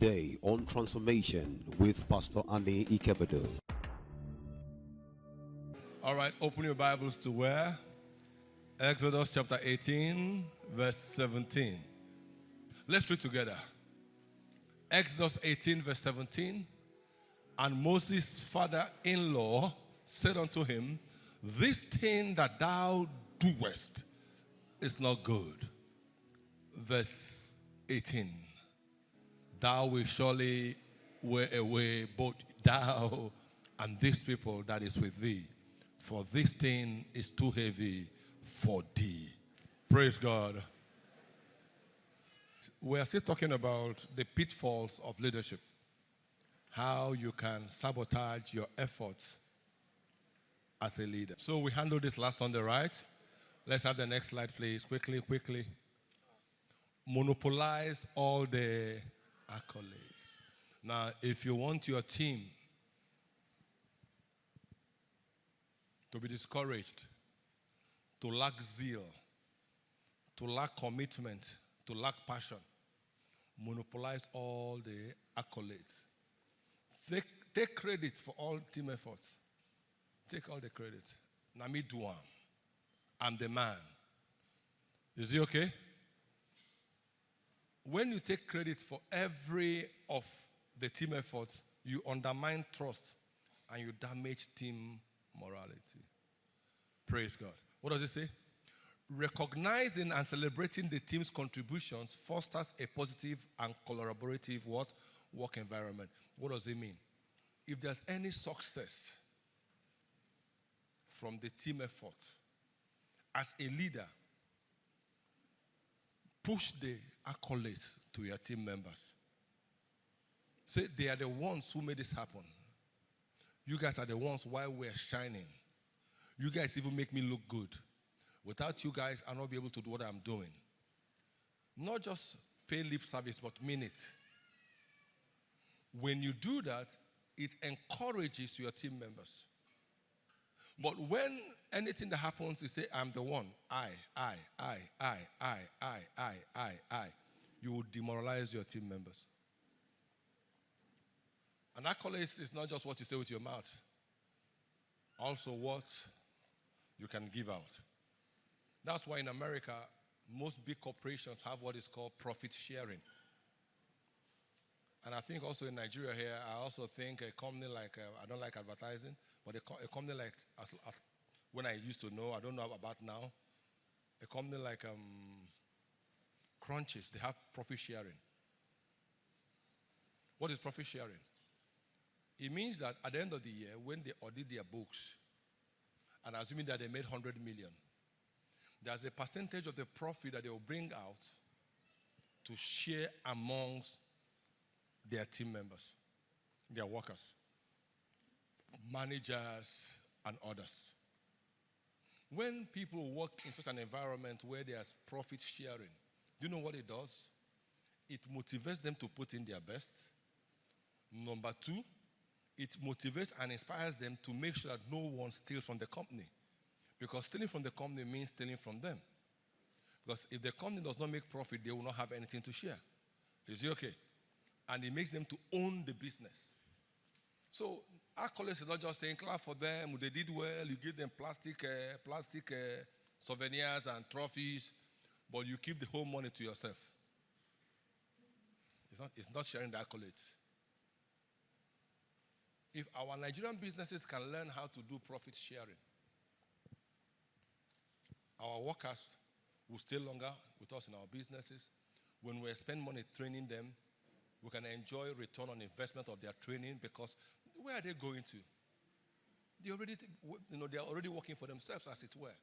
today on Transformation with Pastor Anny Ikebudu. All right, open your Bibles to where? Exodus chapter 18, verse 17. Let's read together. Exodus 18, verse 17. And Moses' father-in-law said unto him, This thing that thou doest is not good. Verse 18. Thou wilt surely wear away both thou and this people that is with thee, for this thing is too heavy for thee. Praise God. We are still talking about the pitfalls of leadership. How you can sabotage your efforts as a leader. So we handled this last Sunday, right? Let's have the next slide, please. Quickly. Monopolize all the accolades. Now, if you want your team to be discouraged, to lack zeal, to lack commitment, to lack passion, monopolize all the accolades. Take credit for all team efforts. Take all the credit. Now me do am. I'm the man. Is it okay? When you take credit for every of the team efforts, you undermine trust and you damage team morality. Praise God. What does it say? Recognizing and celebrating the team's contributions fosters a positive and collaborative work environment. What does it mean? If there's any success from the team effort, as a leader, push the accolades to your team members. Say they are the ones who made this happen. You guys are the ones why we're shining. You guys even make me look good. Without you guys, I'll not be able to do what I'm doing. Not just pay lip service, but mean it. When you do that, it encourages your team members. But when anything that happens, you say, I'm the one. I. You will demoralize your team members. And accolades is not just what you say with your mouth. Also what you can give out. That's why in America, most big corporations have what is called profit sharing. And I think also in Nigeria here, I also think a company like, I don't like advertising, but a company like, when I used to know, I don't know about now, a company like Crunches, they have profit sharing. What is profit sharing? It means that at the end of the year, when they audit their books, and assuming that they made 100 million, there's a percentage of the profit that they will bring out to share amongst their team members, their workers, managers, and others. When people work in such an environment where there's profit sharing, do you know what it does? It motivates them to put in their best. Number two, it motivates and inspires them to make sure that no one steals from the company. Because stealing from the company means stealing from them. Because if the company does not make profit, they will not have anything to share. Is it okay? And it makes them to own the business. So accolades is not just saying clap for them, they did well, you give them plastic souvenirs and trophies, but you keep the whole money to yourself. It's not sharing the accolades. If our Nigerian businesses can learn how to do profit sharing, our workers will stay longer with us in our businesses. When we spend money training them, we can enjoy return on investment of their training, because where are they going to? They are already working for themselves, as it were.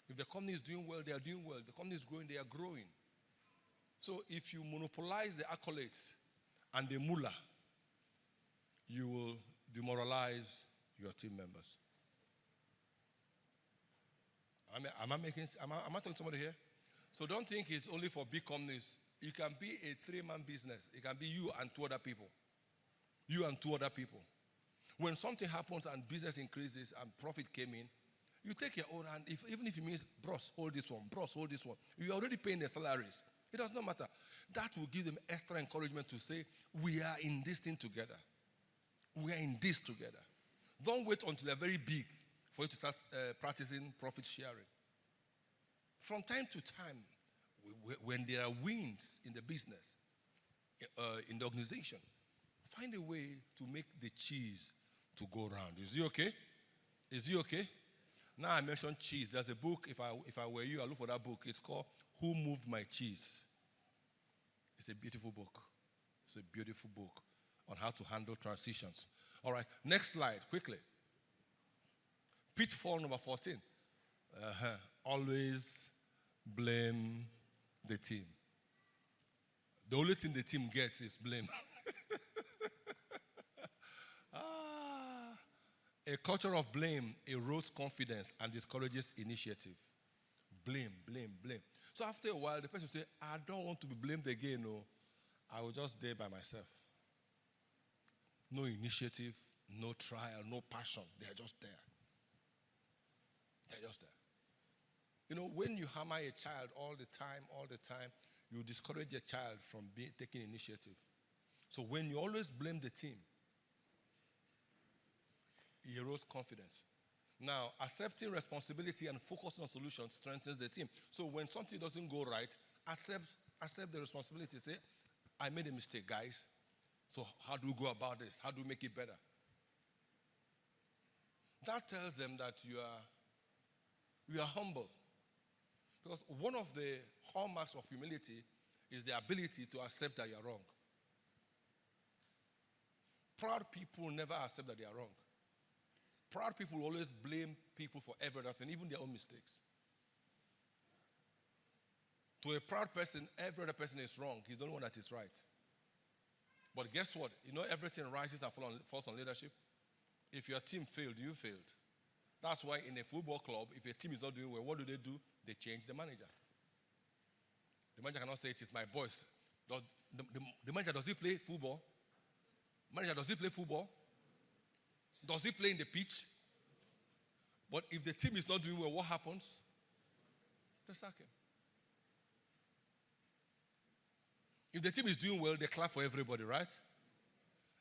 If the company is doing well, they are doing well. The company is growing, they are growing. So if you monopolize the accolades and the mullah, you will demoralize your team members. Am I talking to somebody here? So don't think it's only for big companies. It can be a three-man business. It can be you and two other people. You and two other people. When something happens and business increases and profit came in, you take your own hand, even if it means, bros, hold this one, bros, hold this one. You're already paying the salaries. It does not matter. That will give them extra encouragement to say, we are in this thing together. We are in this together. Don't wait until they're very big for you to start practicing profit sharing. From time to time, when there are wins in the business, in the organization, find a way to make the cheese to go round. Is it okay? Is it okay? Now I mentioned cheese. There's a book, if I were you, I'll look for that book. It's called Who Moved My Cheese? It's a beautiful book. It's a beautiful book on how to handle transitions. All right, next slide, quickly. Pitfall number 14. Always blame the team. The only thing the team gets is blame. A culture of blame erodes confidence and discourages initiative. Blame, blame, blame. So after a while, the person will say, I don't want to be blamed again. No, I will just stay by myself. No initiative, no trial, no passion. They're just there. They're just there. You know, when you hammer a child all the time, you discourage a child from taking initiative. So when you always blame the team, it erodes confidence. Now, accepting responsibility and focusing on solutions strengthens the team. So when something doesn't go right, accept the responsibility. Say, I made a mistake, guys. So how do we go about this? How do we make it better? That tells them that you are humble. Because one of the hallmarks of humility is the ability to accept that you're wrong. Proud people never accept that they are wrong. Proud people always blame people for everything, even their own mistakes. To a proud person, every other person is wrong. He's the only one that is right. But guess what? You know everything rises and falls on leadership. If your team failed, you failed. That's why in a football club, if a team is not doing well, what do? They change the manager. The manager cannot say it is my boys. The manager, does he play football? Manager, does he play football? Does he play in the pitch? But if the team is not doing well, what happens? They sack him. If the team is doing well, they clap for everybody, right?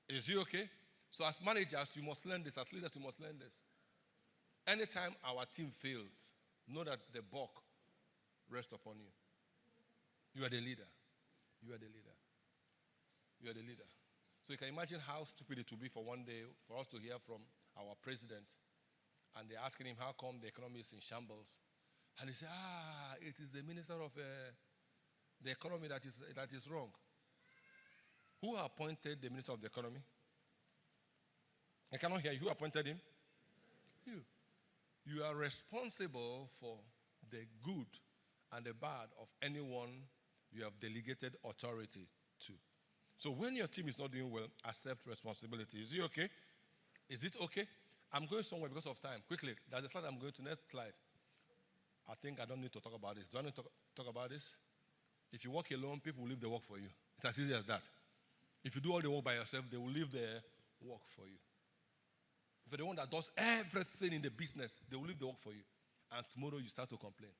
Is he okay? So as managers, you must learn this. As leaders, you must learn this. Anytime our team fails, know that the buck rests upon you. You are the leader. You are the leader. You are the leader. So you can imagine how stupid it would be for one day for us to hear from our president, and they're asking him how come the economy is in shambles. And he said, it is the minister of the economy that is wrong. Who appointed the minister of the economy? I cannot hear you. Who appointed him? You. You are responsible for the good and the bad of anyone you have delegated authority to. So when your team is not doing well, accept responsibility. Is it okay? Is it okay? I'm going somewhere because of time. Quickly, there's a slide I'm going to. Next slide. I think I don't need to talk about this. Do I need to talk about this? If you work alone, people will leave the work for you. It's as easy as that. If you do all the work by yourself, they will leave the work for you. If you're the one that does everything in the business, they will leave the work for you. And tomorrow you start to complain.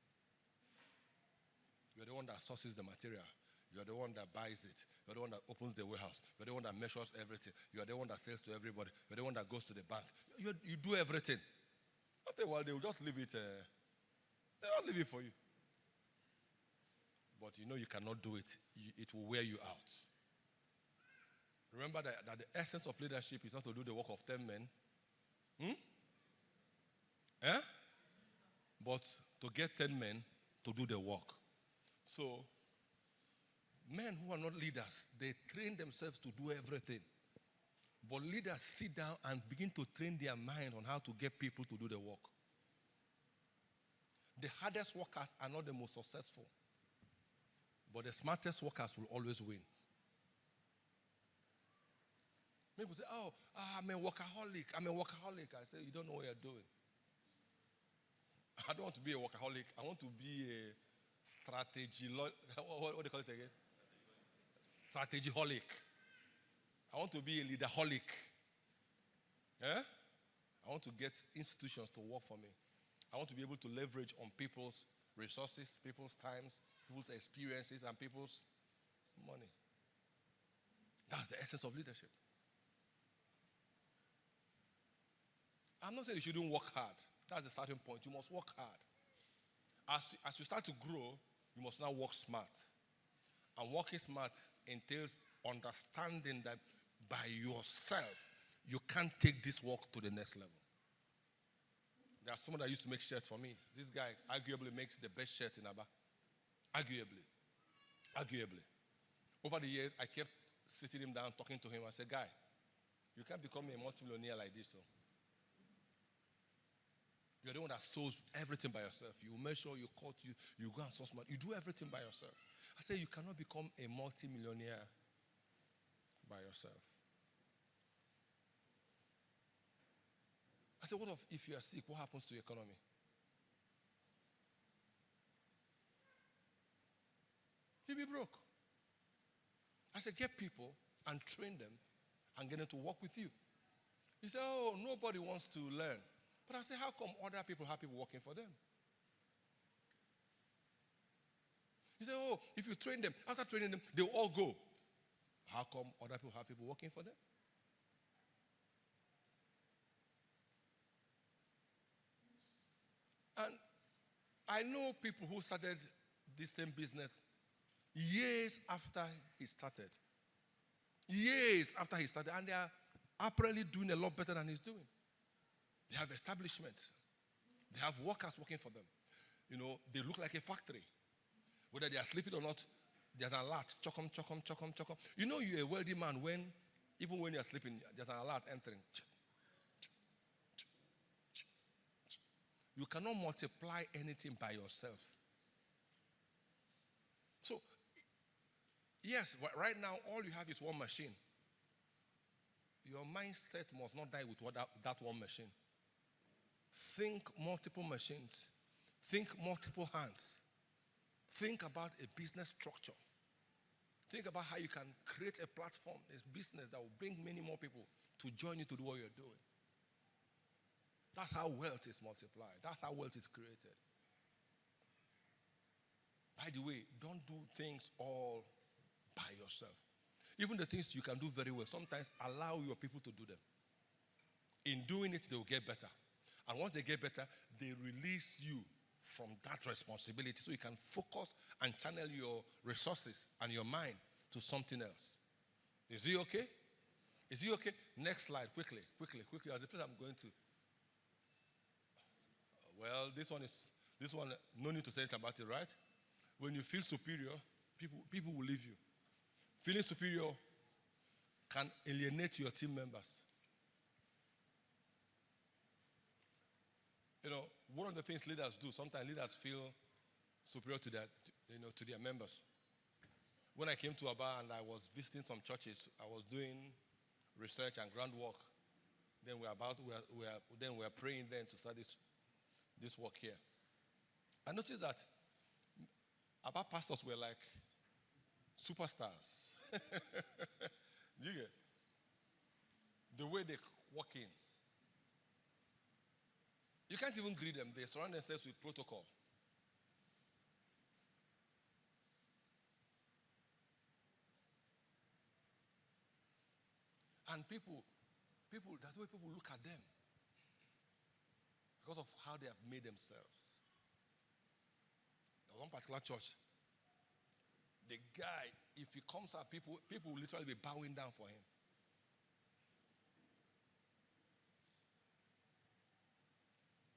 You're the one that sources the material. You're the one that buys it. You're the one that opens the warehouse. You're the one that measures everything. You're the one that sells to everybody. You're the one that goes to the bank. You do everything. After a while, they will just leave it. They'll not leave it for you. But you know you cannot do it. It will wear you out. Remember that the essence of leadership is not to do the work of 10 men. But to get 10 men to do the work. So, men who are not leaders, they train themselves to do everything. But leaders sit down and begin to train their mind on how to get people to do the work. The hardest workers are not the most successful. But the smartest workers will always win. People say, I'm a workaholic. I say, you don't know what you're doing. I don't want to be a workaholic. I want to be a what do you call it again? Strategy-holic. I want to be a leader-holic. I want to get institutions to work for me. I want to be able to leverage on people's resources, people's times, people's experiences, and people's money. That's the essence of leadership. I'm not saying you shouldn't work hard. That's the starting point. You must work hard. As you start to grow, you must now work smart. And working smart entails understanding that by yourself, you can't take this work to the next level. There's someone that used to make shirts for me. This guy arguably makes the best shirts in Aba. Arguably. Over the years, I kept sitting him down, talking to him. I said, guy, you can't become a multimillionaire like this. So. You're the one that sews everything by yourself. You measure, you cut, you go and source money. You do everything by yourself. I said, you cannot become a multimillionaire by yourself. I said, what if you are sick? What happens to your economy? You'll be broke. I said, get people and train them and get them to work with you. He said, oh, nobody wants to learn. But I said, how come other people have people working for them? He said, oh, if you train them, after training them, they'll all go. How come other people have people working for them? And I know people who started this same business years after he started. Years after he started. And they are apparently doing a lot better than he's doing. They have establishments. They have workers working for them. You know, they look like a factory. Whether they are sleeping or not, there's an alert. Chokum, chokum, chokum, chokum. You know you're a wealthy man when, even when you're sleeping, there's an alert entering. You cannot multiply anything by yourself. So, yes, right now, all you have is one machine. Your mindset must not die with that one machine. Think multiple machines. Think multiple hands. Think about a business structure. Think about how you can create a platform, a business that will bring many more people to join you to do what you're doing. That's how wealth is multiplied. That's how wealth is created. By the way, don't do things all by yourself. Even the things you can do very well, sometimes allow your people to do them. In doing it, they will get better. And once they get better, they release you from that responsibility so you can focus and channel your resources and your mind to something else. Is it okay? Is it okay? Next slide, quickly. As the place I'm going to. Well, this one, no need to say anything about it, right? When you feel superior, people will leave you. Feeling superior can alienate your team members. You know, one of the things leaders do, sometimes leaders feel superior to their members. When I came to Aba and I was visiting some churches, I was doing research and groundwork. Then we were praying then to start this work here. I noticed that Aba pastors were like superstars. You get the way they walk in. You can't even greet them. They surround themselves with protocol. And people, that's the way people look at them. Because of how they have made themselves. There was one particular church. The guy, if he comes out, people will literally be bowing down for him.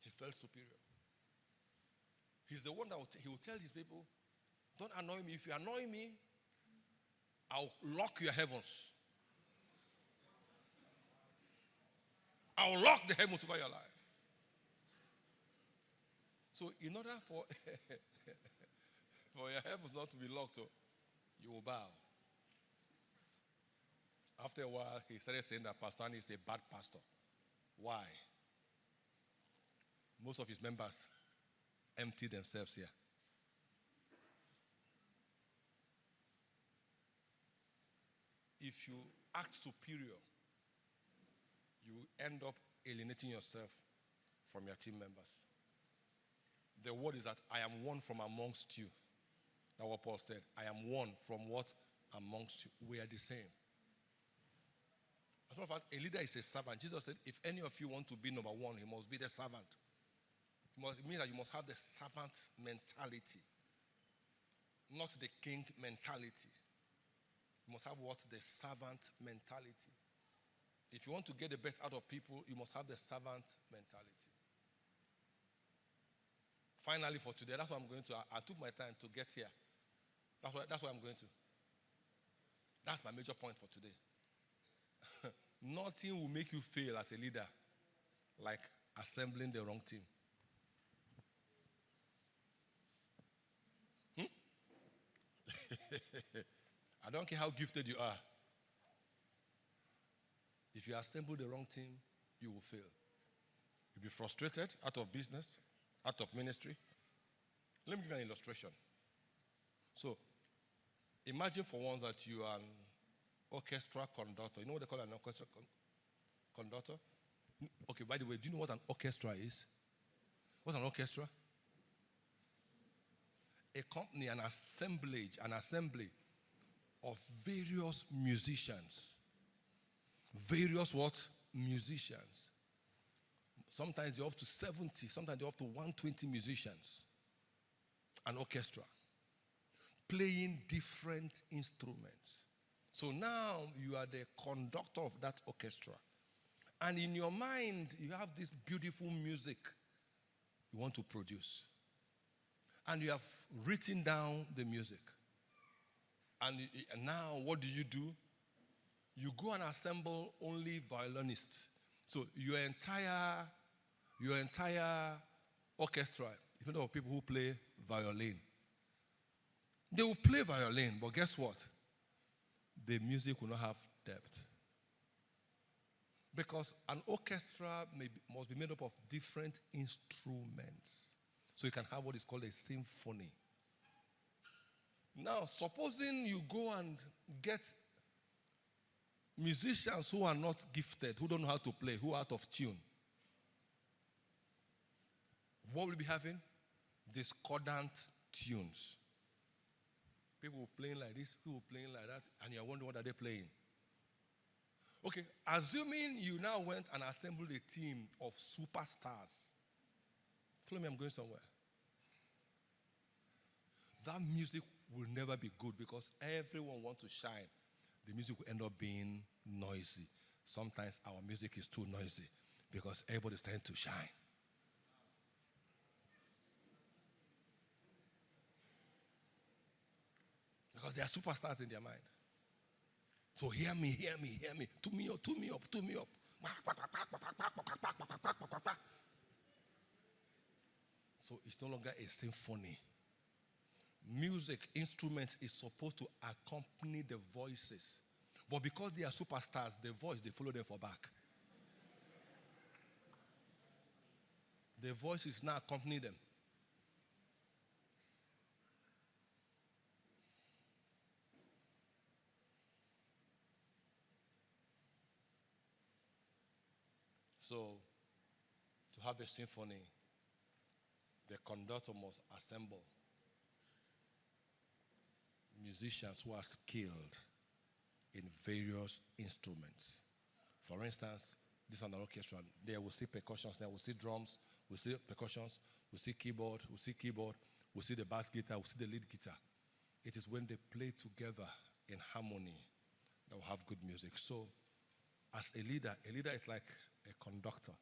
He felt superior. He's the one that he will tell his people, don't annoy me. If you annoy me, I'll lock your heavens. I'll lock the heavens over your life. So in order for your heavens not to be locked, you will bow. After a while, he started saying that Pastor Anny is a bad pastor. Why? Most of his members empty themselves here. If you act superior, you end up alienating yourself from your team members. The word is that I am one from amongst you. That's what Paul said. I am one from what? Amongst you. We are the same. As a matter of fact, a leader is a servant. Jesus said, if any of you want to be number one, he must be the servant. It means that you must have the servant mentality, not the king mentality. You must have what? The servant mentality. If you want to get the best out of people, you must have the servant mentality. Finally, for today, that's what I'm going to. I took my time to get here. That's what I'm going to. That's my major point for today. Nothing will make you fail as a leader like assembling the wrong team. I don't care how gifted you are. If you assemble the wrong team, you will fail. You'll be frustrated, out of business, out of ministry. Let me give you an illustration. So, imagine for once that you are an orchestra conductor. You know what they call an orchestra conductor? Okay, by the way, do you know what an orchestra is? What's an orchestra? A company, an assembly of various musicians. Various what? Musicians. Sometimes they're up to 70, sometimes they're up to 120 musicians. An orchestra. Playing different instruments. So now you are the conductor of that orchestra. And in your mind, you have this beautiful music you want to produce. And you have written down the music. And now what do? You go and assemble only violinists. So your entire orchestra, even though people who play violin, they will play violin, but guess what? The music will not have depth. Because an orchestra must be made up of different instruments. So you can have what is called a symphony. Now, supposing you go and get musicians who are not gifted, who don't know how to play, who are out of tune. What will we be having? Discordant tunes. People playing like this, people playing like that, and you're wondering what are they playing. Okay, assuming you now went and assembled a team of superstars. Follow me, I'm going somewhere. That music will never be good because everyone wants to shine. The music will end up being noisy. Sometimes our music is too noisy because everybody's trying to shine. Because they are superstars in their mind. So hear me. Tune me up. So it's no longer a symphony. Music, instruments is supposed to accompany the voices. But because they are superstars, the voice, they follow them for back. The voices now accompany them. So, to have a symphony, the conductor must assemble musicians who are skilled in various instruments. For instance, this is an orchestra. There we'll see percussions, there we'll see drums, we'll see percussions, we'll see keyboard, we'll see the bass guitar, we'll see the lead guitar. It is when they play together in harmony that we'll have good music. So, as a leader is like a conductor.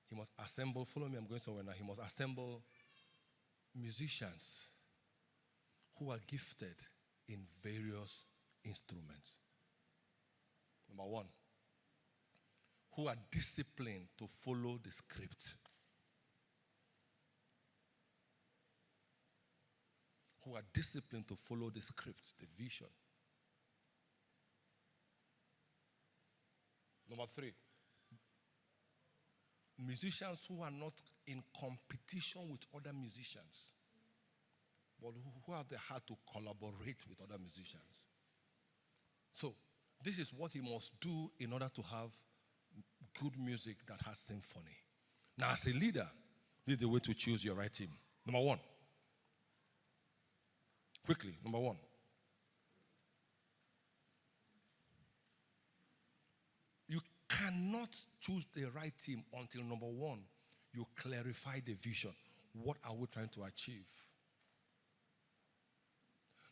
He must assemble, follow me, I'm going somewhere now. He must assemble musicians who are gifted in various instruments. Number one, who are disciplined to follow the script. Who are disciplined to follow the script, the vision. Number three, musicians who are not in competition with other musicians, but who have the heart to collaborate with other musicians. So, this is what he must do in order to have good music that has symphony. Now, as a leader, this is the way to choose your right team. Number one. Quickly, number one. You cannot choose the right team until, number one, you clarify the vision. What are we trying to achieve?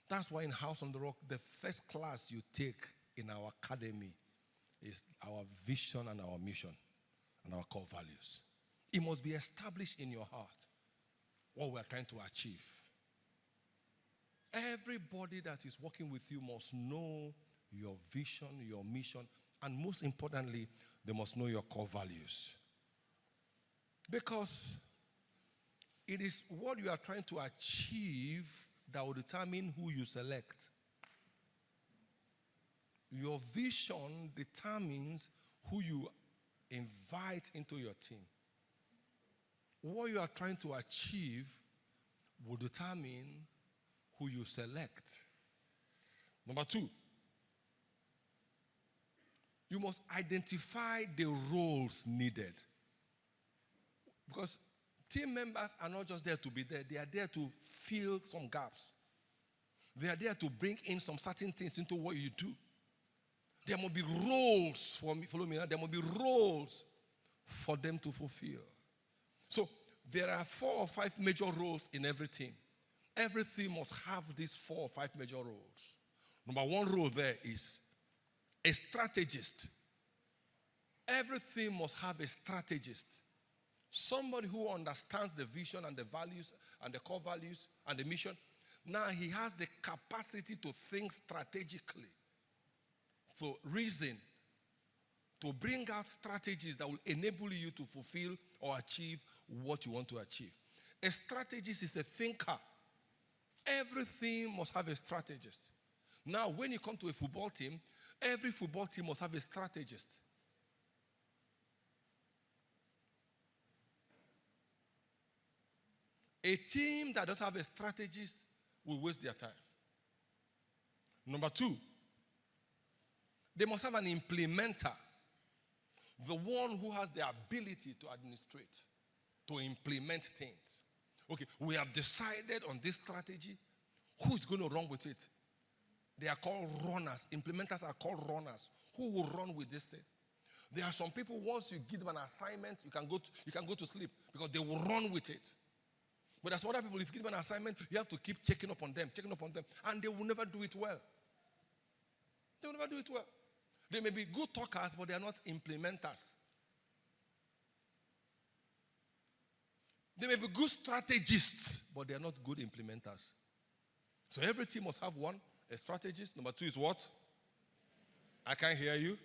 That's why in House on the Rock, the first class you take in our academy is our vision and our mission and our core values. It must be established in your heart what we are trying to achieve. Everybody that is working with you must know your vision, your mission, and most importantly, they must know your core values. Because it is what you are trying to achieve that will determine who you select. Your vision determines who you invite into your team. What you are trying to achieve will determine who you select. Number two, you must identify the roles needed. Because team members are not just there to be there, they are there to fill some gaps. They are there to bring in some certain things into what you do. There must be roles for me, follow me now, there must be roles for them to fulfill. So there are 4 or 5 major roles in every team. Every team must have these 4 or 5 major roles. Number one role there is a strategist. Every team must have a strategist. Somebody who understands the vision and the values and the core values and the mission. Now he has the capacity to think strategically, for reason, to bring out strategies that will enable you to fulfill or achieve what you want to achieve. A strategist is a thinker. Everything must have a strategist. Now, when you come to a football team, every football team must have a strategist. A team that doesn't have a strategist will waste their time. Number two, they must have an implementer. The one who has the ability to administrate, to implement things. Okay, we have decided on this strategy. Who is going to run with it? They are called runners. Implementers are called runners. Who will run with this thing? There are some people, once you give them an assignment, you can go to sleep because they will run with it. But there's other people, if you give them an assignment, you have to keep checking up on them, and they will never do it well. They will never do it well. They may be good talkers, but they are not implementers. They may be good strategists, but they are not good implementers. So every team must have one, a strategist. Number two is what? I can't hear you.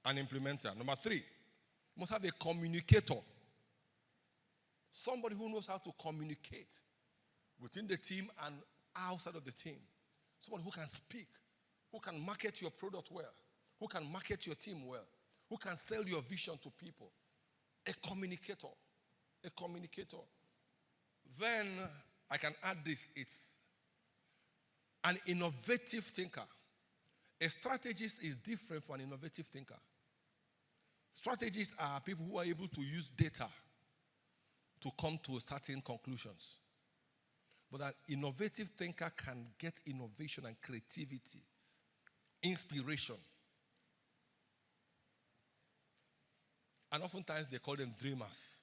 An implementer. Number three, must have a communicator. Somebody who knows how to communicate within the team and outside of the team. Someone who can speak, who can market your product well, who can market your team well, who can sell your vision to people. A communicator. A communicator. Then I can add this. It's an innovative thinker. A strategist is different from an innovative thinker. Strategists are people who are able to use data to come to certain conclusions. But an innovative thinker can get innovation and creativity, inspiration. And oftentimes they call them dreamers.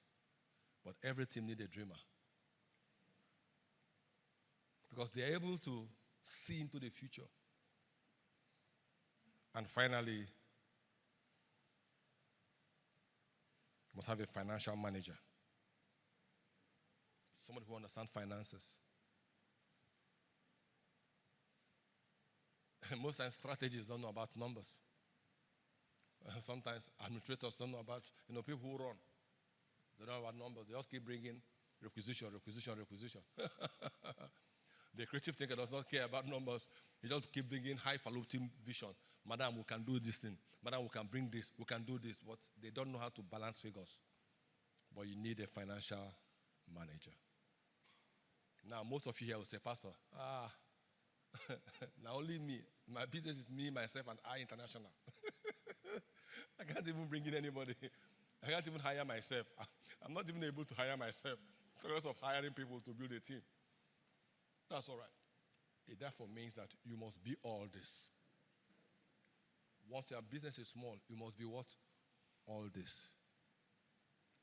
But every team needs a dreamer. Because they are able to see into the future. And finally, must have a financial manager. Somebody who understands finances. Most times strategists don't know about numbers. Sometimes administrators don't know about, people who run. They don't know about numbers. They just keep bringing requisition. The creative thinker does not care about numbers. He just keep bringing highfalutin vision. Madam, we can do this thing. Madam, we can bring this. We can do this. But they don't know how to balance figures. But you need a financial manager. Now, most of you here will say, Pastor, now only me. My business is me, myself, and I international. I can't even bring in anybody. I can't even hire myself. I'm not even able to hire myself. Talk of hiring people to build a team. That's all right. It therefore means that you must be all this. Once your business is small, you must be what? All this.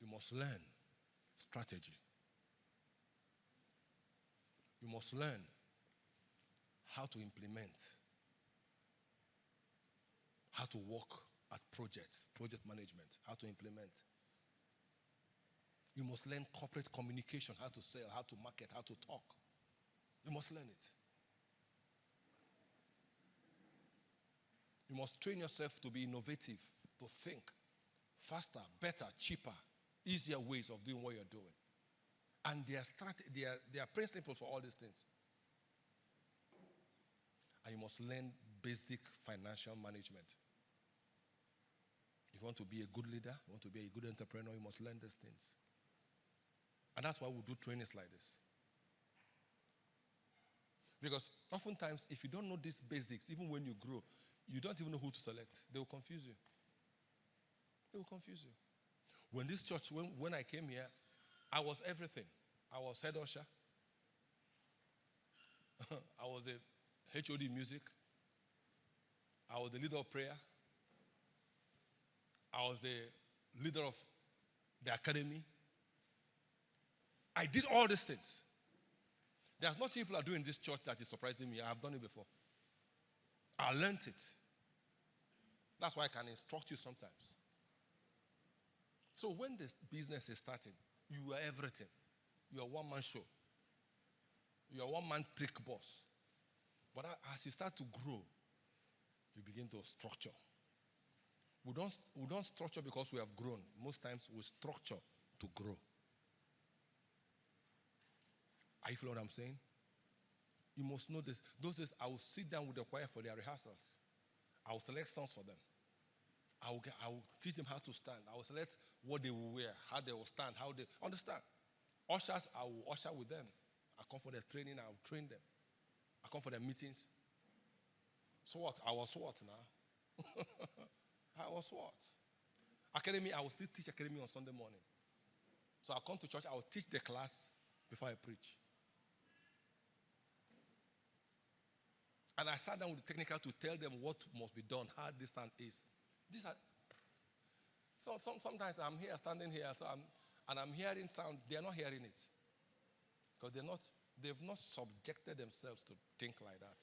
You must learn strategy. You must learn how to implement, how to work at projects, project management, how to implement. You must learn corporate communication, how to sell, how to market, how to talk. You must learn it. You must train yourself to be innovative, to think faster, better, cheaper, easier ways of doing what you're doing. And there are principles for all these things. And you must learn basic financial management. If you want to be a good leader, you want to be a good entrepreneur, you must learn these things. And that's why we do trainings like this. Because oftentimes, if you don't know these basics, even when you grow, you don't even know who to select. They will confuse you. They will confuse you. When this church, when I came here, I was everything. I was head usher. I was a HOD music. I was the leader of prayer. I was the leader of the academy. I did all these things. There's nothing people are doing in this church that is surprising me. I have done it before. I learned it. That's why I can instruct you sometimes. So when this business is starting, you are everything. You are one-man show. You are one-man trick boss. But as you start to grow, you begin to structure. We don't structure because we have grown. Most times we structure to grow. Are you feeling what I'm saying? You must know this. Those days, I will sit down with the choir for their rehearsals. I will select songs for them. I will teach them how to stand. I will select what they will wear, how they will stand, how they understand. Ushers, I will usher with them. I come for their training, I will train them. I come for their meetings. SWAT, I was SWAT now. I was SWAT. Academy, I will still teach academy on Sunday morning. So I'll come to church, I will teach the class before I preach. And I sat down with the technical to tell them what must be done, how this sound is. Sometimes I'm here, standing here, and I'm hearing sound. They're not hearing it. Because they've not subjected themselves to think like that.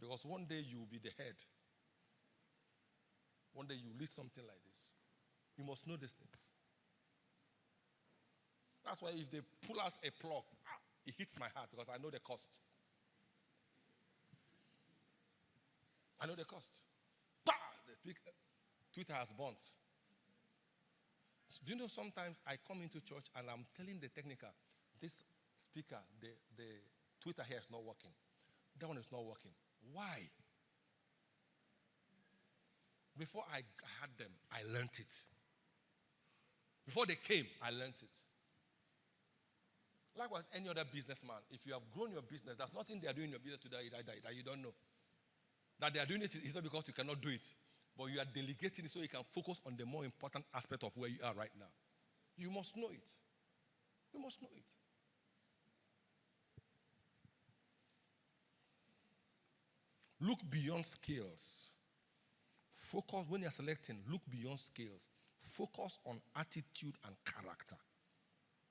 Because one day you will be the head. One day you lead something like this. You must know these things. That's why if they pull out a plug, it hits my heart because I know the cost. I know the cost. Twitter has burnt. So do you know sometimes I come into church and I'm telling the technical, this speaker, the Twitter here is not working. That one is not working. Why? Before I had them, I learned it. Before they came, I learned it. Likewise, any other businessman, if you have grown your business, there's nothing they are doing in your business today that you don't know. That they are doing it is not because you cannot do it, but you are delegating it so you can focus on the more important aspect of where you are right now. You must know it. You must know it. Look beyond skills. Focus, when you're selecting, look beyond skills. Focus on attitude and character.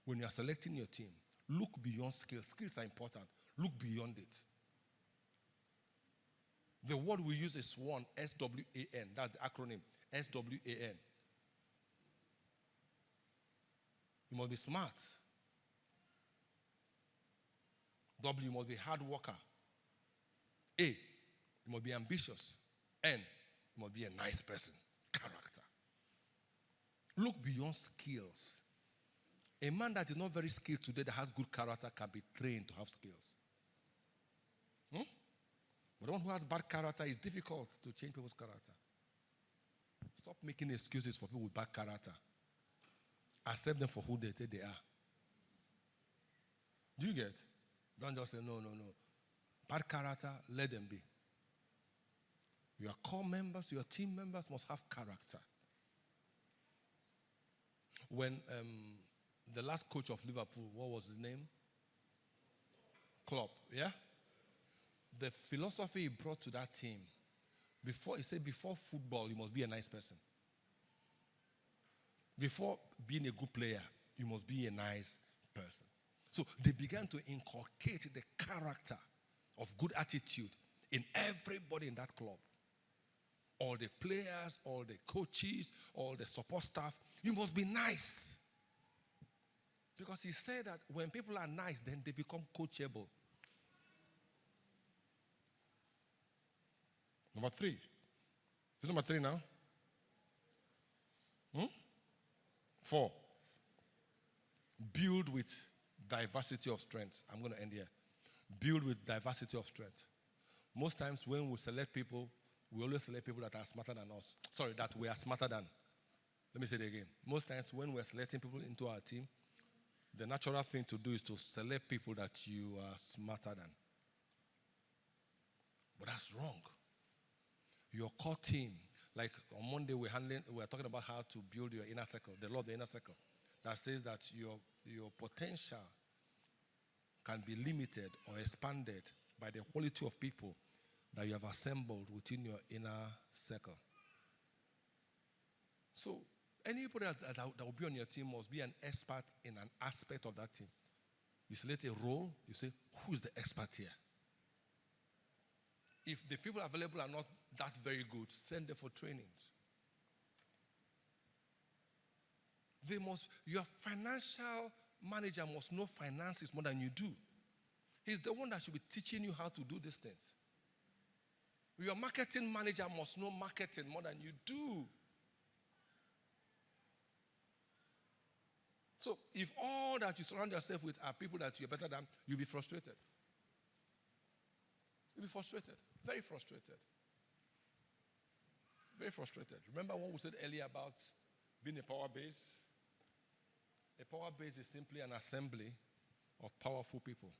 When you're selecting your team, look beyond skills. Skills are important. Look beyond it. The word we use is SWAN, S-W-A-N. That's the acronym, S-W-A-N. You must be smart. W, you must be hard worker. A, you must be ambitious. N, you must be a nice person. Character. Look beyond skills. A man that is not very skilled today that has good character can be trained to have skills. But the one who has bad character, is difficult to change people's character. Stop making excuses for people with bad character. Accept them for who they say they are. Do you get? Don't just say, no. Bad character, let them be. Your core members, your team members must have character. When the last coach of Liverpool, what was his name? Klopp, yeah? The philosophy he brought to that team, he said before football, you must be a nice person. Before being a good player, you must be a nice person. So they began to inculcate the character of good attitude in everybody in that club. All the players, all the coaches, all the support staff, you must be nice. Because he said that when people are nice, then they become coachable. Number 3. Is number 3 now? 4. Build with diversity of strength. I'm going to end here. Build with diversity of strength. Most times when we select people, we always select people that are smarter than us. Sorry, that we are smarter than. Let me say it again. Most times when we're selecting people into our team, the natural thing to do is to select people that you are smarter than. But that's wrong. Your core team, like on Monday we're talking about how to build your inner circle, the law of the inner circle, that says that your potential can be limited or expanded by the quality of people that you have assembled within your inner circle. So anybody that will be on your team must be an expert in an aspect of that team. You select a role, you say, who is the expert here? If the people available are not that very good, send them for trainings. Your financial manager must know finances more than you do. He's the one that should be teaching you how to do these things. Your marketing manager must know marketing more than you do. So if all that you surround yourself with are people that you're better than, you'll be frustrated. You'll be frustrated. Very frustrated. Very frustrated. Remember what we said earlier about being a power base? A power base is simply an assembly of powerful people.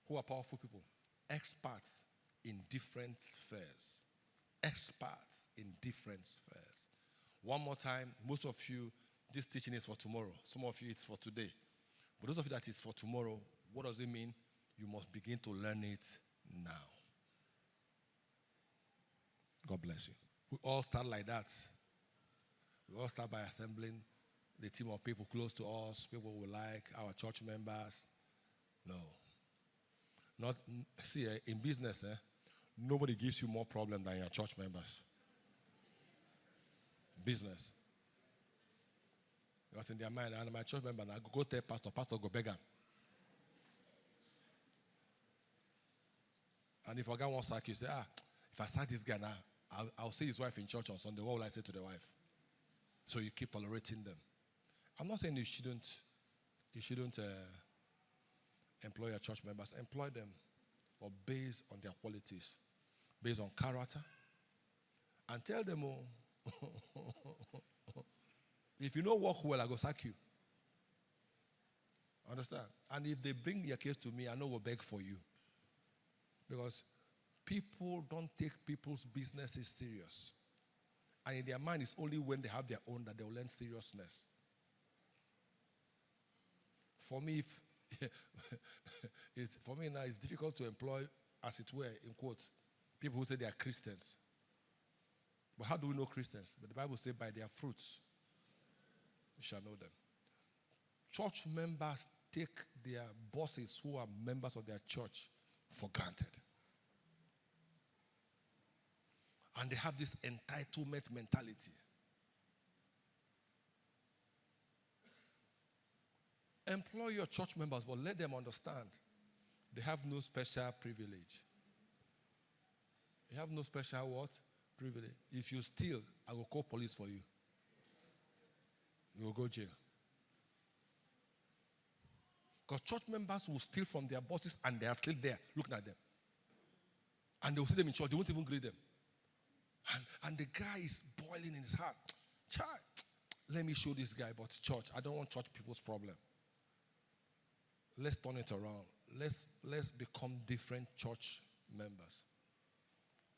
Who are powerful people? Experts in different spheres. Experts in different spheres. One more time, most of you, this teaching is for tomorrow. Some of you, it's for today. But those of you that is for tomorrow, what does it mean? You must begin to learn it now. God bless you. We all start like that. We all start by assembling the team of people close to us, people we like, our church members. No. In business, nobody gives you more problem than your church members. Business. Because in their mind, and my church member, I go tell pastor go beg him. And if a guy wants to sack you, say, if I sack this guy now, I'll see his wife in church on Sunday. What will I say to the wife? So you keep tolerating them. I'm not saying you shouldn't employ your church members. Employ them, but based on their qualities, based on character. And tell them, if you don't work well, I go sack you. Understand? And if they bring their case to me, I know we'll beg for you. Because people don't take people's businesses serious. And in their mind, it's only when they have their own that they will learn seriousness. For me, for me now, it's difficult to employ, as it were, in quotes, people who say they are Christians. But how do we know Christians? But the Bible says, by their fruits, you shall know them. Church members take their bosses who are members of their church for granted. And they have this entitlement mentality. Employ your church members, but let them understand they have no special privilege. You have no special what? Privilege. If you steal, I will call police for you. You will go jail. Because church members will steal from their bosses and they are still there looking at them. And they will see them in church. They won't even greet them. And the guy is boiling in his heart. Child, let me show this guy about church. I don't want church people's problem. Let's turn it around. Let's become different church members.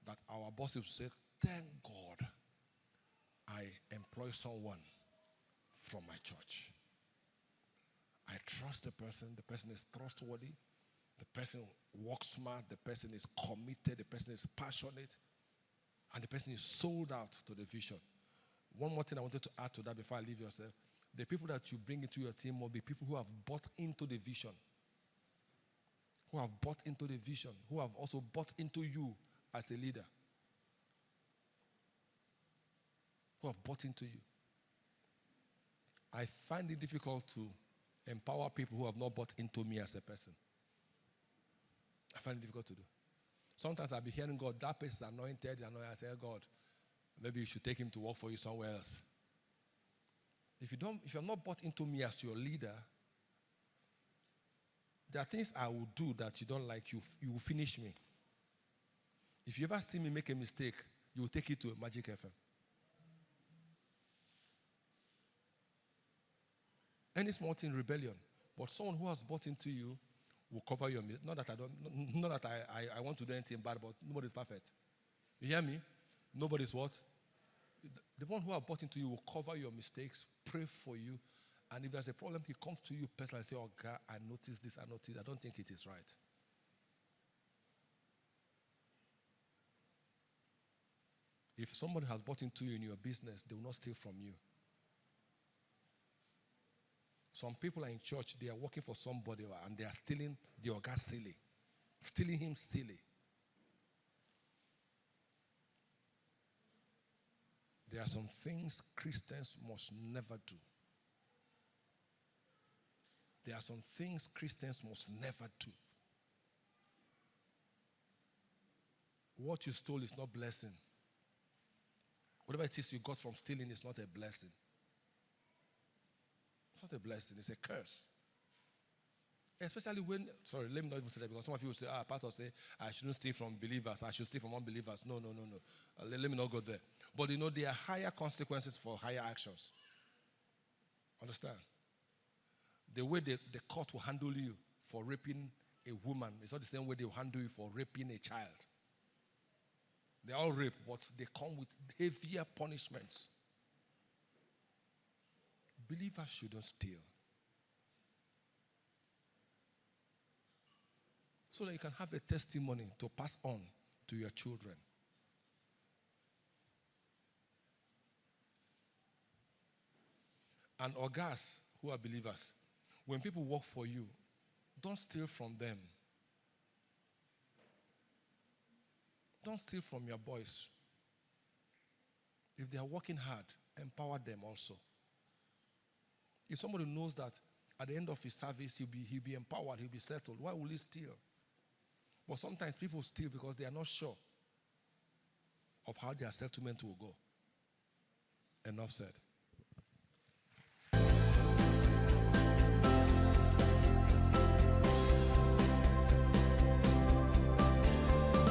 That our bosses will say, thank God I employ someone from my church. I trust the person is trustworthy, the person works smart, the person is committed, the person is passionate, and the person is sold out to the vision. One more thing I wanted to add to that before I leave yourself. The people that you bring into your team will be people who have bought into the vision. Who have bought into the vision. Who have also bought into you as a leader. Who have bought into you. I find it difficult to empower people who have not bought into me as a person. I find it difficult to do. Sometimes I'll be hearing God, that person is anointed. I say, God, maybe you should take him to work for you somewhere else. If you're not bought into me as your leader, there are things I will do that you don't like. You will finish me. If you ever see me make a mistake, you will take it to a Magic FM. Any small thing, rebellion. But someone who has bought into you will cover your mistake. Not that I want to do anything bad, but nobody's perfect. You hear me? Nobody's what? The one who has bought into you will cover your mistakes, pray for you, and if there's a problem, he comes to you personally and says, oh God, I noticed this, I don't think it is right. If somebody has bought into you in your business, they will not steal from you. Some people are in church, they are working for somebody and they are stealing the Oga silly. Stealing him silly. There are some things Christians must never do. There are some things Christians must never do. What you stole is not blessing. Whatever it is you got from stealing is not a blessing. It's not a blessing, it's a curse. Especially when, let me not even say that because some of you will say, pastors say, I shouldn't steal from believers, I should steal from unbelievers. No. Let me not go there. But there are higher consequences for higher actions. Understand? The way the court will handle you for raping a woman is not the same way they will handle you for raping a child. They all rape, but they come with heavier punishments. Believers shouldn't steal. So that you can have a testimony to pass on to your children. And orgas who are believers, when people work for you, don't steal from them. Don't steal from your boys. If they are working hard, empower them also. If somebody knows that at the end of his service, he'll be empowered, he'll be settled, why will he steal? But sometimes people steal because they are not sure of how their settlement will go. Enough said.